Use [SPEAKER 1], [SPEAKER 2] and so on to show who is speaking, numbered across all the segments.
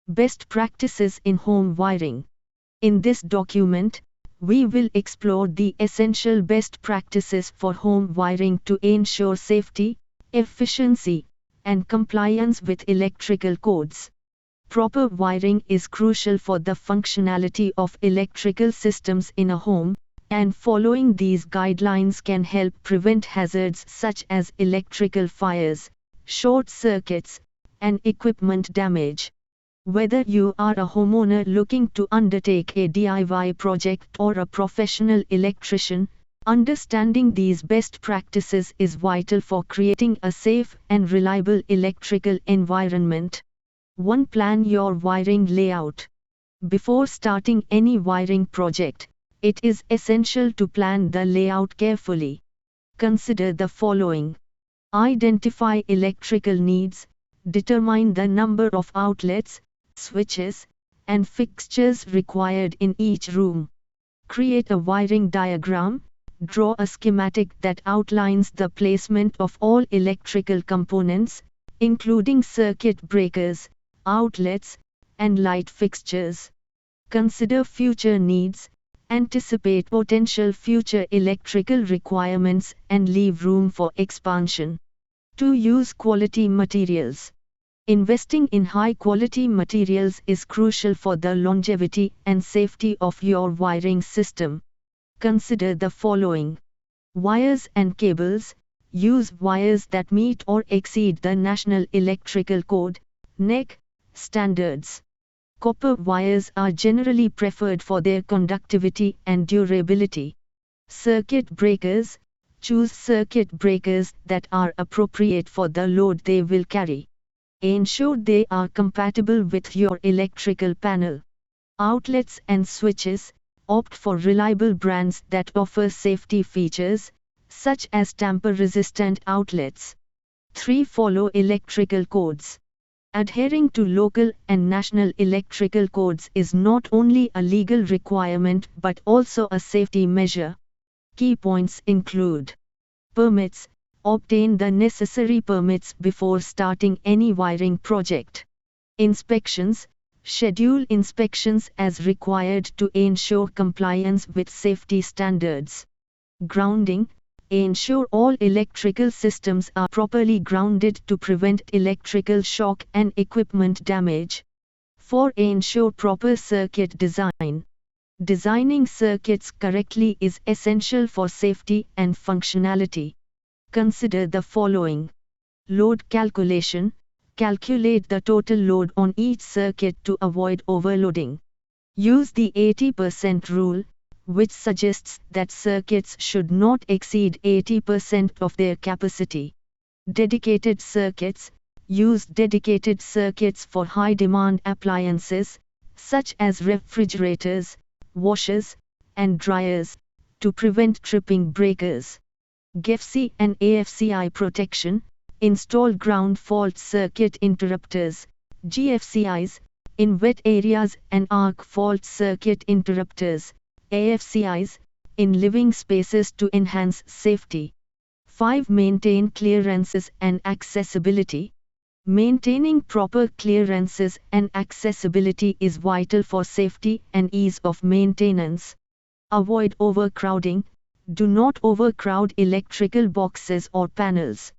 [SPEAKER 1] Best Practices in Home Wiring. In this document, we will explore the essential best practices for home wiring to ensure safety, efficiency, and compliance with electrical codes. Proper wiring is crucial for the functionality of electrical systems in a home, and following these guidelines can help prevent hazards such as electrical fires, short circuits, and equipment damage. Whether you are a homeowner looking to undertake a DIY project or a professional electrician, understanding these best practices is vital for creating a safe and reliable electrical environment. 1. Plan your wiring layout. Before starting any wiring project, it is essential to plan the layout carefully. Consider the following. Identify electrical needs, determine the number of outlets, switches, and fixtures required in each room. Create a wiring diagram, draw a schematic that outlines the placement of all electrical components, including circuit breakers, outlets, and light fixtures. Consider future needs, anticipate potential future electrical requirements, and leave room for expansion. 2. Use quality materials. Investing in high-quality materials is crucial for the longevity and safety of your wiring system. Consider the following. Wires and cables. Use wires that meet or exceed the National Electrical Code (NEC) standards. Copper wires are generally preferred for their conductivity and durability. Circuit breakers. Choose circuit breakers that are appropriate for the load they will carry. Ensure they are compatible with your electrical panel. Outlets and switches. Opt for reliable brands that offer safety features, such as tamper-resistant outlets. 3. Follow electrical codes. Adhering to local and national electrical codes is not only a legal requirement but also a safety measure. Key points include permits. Obtain the necessary permits before starting any wiring project. Inspections. Schedule inspections as required to ensure compliance with safety standards. Grounding. Ensure all electrical systems are properly grounded to prevent electrical shock and equipment damage. 4. Ensure proper circuit design. Designing circuits correctly is essential for safety and functionality. Consider the following. Load calculation. Calculate the total load on each circuit to avoid overloading. Use the 80% rule, which suggests that circuits should not exceed 80% of their capacity. Dedicated circuits. Use dedicated circuits for high-demand appliances, such as refrigerators, washers, and dryers, to prevent tripping breakers. GFCI and AFCI protection. Install ground fault circuit interrupters, GFCIs, in wet areas and arc fault circuit interrupters, AFCIs, in living spaces to enhance safety. 5. Maintain clearances and accessibility. Maintaining proper clearances and accessibility is vital for safety and ease of maintenance. Avoid overcrowding. Do not overcrowd electrical boxes or panels.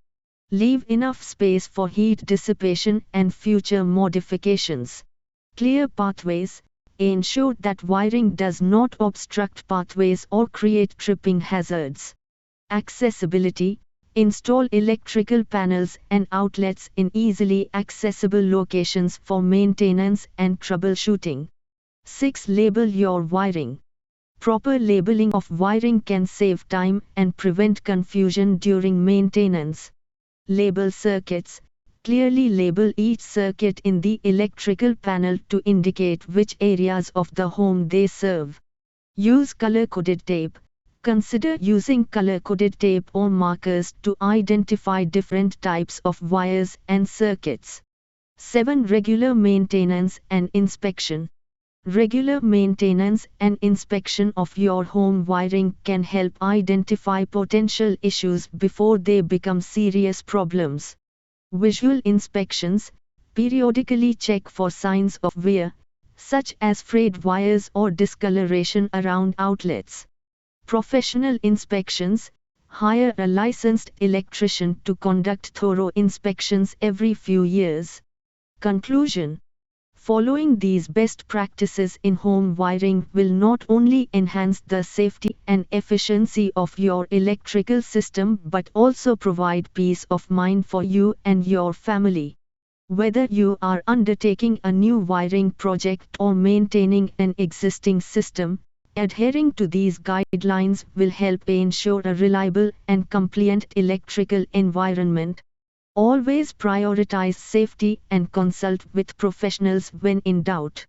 [SPEAKER 1] Leave enough space for heat dissipation and future modifications. Clear pathways. Ensure that wiring does not obstruct pathways or create tripping hazards. Accessibility. Install electrical panels and outlets in easily accessible locations for maintenance and troubleshooting. 6. Label your wiring. Proper labeling of wiring can save time and prevent confusion during maintenance. Label circuits. Clearly label each circuit in the electrical panel to indicate which areas of the home they serve. Use color-coded tape. Consider using color-coded tape or markers to identify different types of wires and circuits. 7. Regular maintenance and inspection. Regular maintenance and inspection of your home wiring can help identify potential issues before they become serious problems. Visual inspections. Periodically check for signs of wear, such as frayed wires or discoloration around outlets. Professional inspections. Hire a licensed electrician to conduct thorough inspections every few years. Conclusion. Following these best practices in home wiring will not only enhance the safety and efficiency of your electrical system but also provide peace of mind for you and your family. Whether you are undertaking a new wiring project or maintaining an existing system, adhering to these guidelines will help ensure a reliable and compliant electrical environment. Always prioritize safety and consult with professionals when in doubt.